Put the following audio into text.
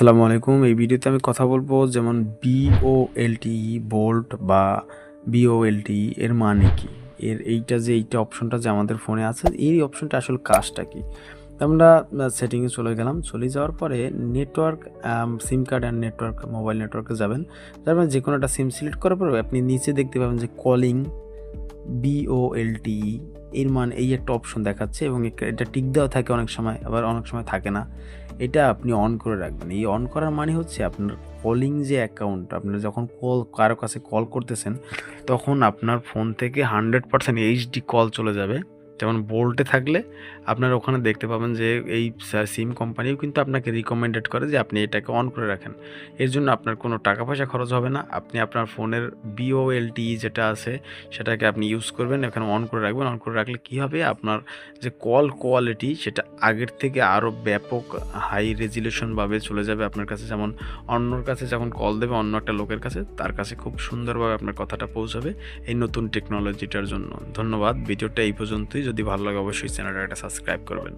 আসসালামু আলাইকুম। এই ভিডিওতে আমি কথা বলবো যেমন BOLTE বোল্ট বা BOLTE এর মানে কি? এইটা অপশনটা যে আমাদের ফোনে আছে, এই অপশনটা আসলে কাজটা কি? তো আমরা সেটিংয়ে চলে গেলাম। চলে যাওয়ার পরে network SIM card and network mobile নেটওয়ার্কে যাবেন। তারপরে যেকোনো একটা সিম সিলেক্ট করার পরে আপনি নিচে দেখতে পাবেন যে কলিং BOLTE এর মানে এই একটা অপশন দেখাচ্ছে এবং এটা টিক দেওয়া থাকে অনেক সময়, আবার অনেক সময় থাকে না। এটা আপনি অন করে রাখবেন। এই অন করার মানে হচ্ছে আপনার কলিং যে অ্যাকাউন্ট, আপনারা যখন কারো কাছে কল করতেছেন, তখন আপনার ফোন থেকে 100% এইচডি কল চলে যাবে। যেমন বোল্টে থাকলে আপনারা ওখানে দেখতে পাবেন যে এই সিম কোম্পানিও কিন্তু আপনাকে রিকমেন্ডেড করে যে আপনি এটাকে অন করে রাখেন। এর জন্য আপনার কোনো টাকা পয়সা খরচ হবে না। আপনি আপনার ফোনের BOLTE যেটা আছে সেটাকে আপনি ইউজ করবেন, এখানে অন করে রাখবেন। অন করে রাখলে কী হবে, আপনার যে কল কোয়ালিটি সেটা আগের থেকে আরও ব্যাপক হাই রেজুলেশনভাবে চলে যাবে আপনার কাছে। যেমন অন্যর কাছে যখন কল দেবে, অন্য একটা লোকের কাছে, তার কাছে খুব সুন্দরভাবে আপনার কথাটা পৌঁছাবে এই নতুন টেকনোলজিটার জন্য। ধন্যবাদ। ভিডিওটা এই পর্যন্তই। যদি ভালো লাগে অবশ্যই চ্যানেলটা সাবস্ক্রাইব করবেন।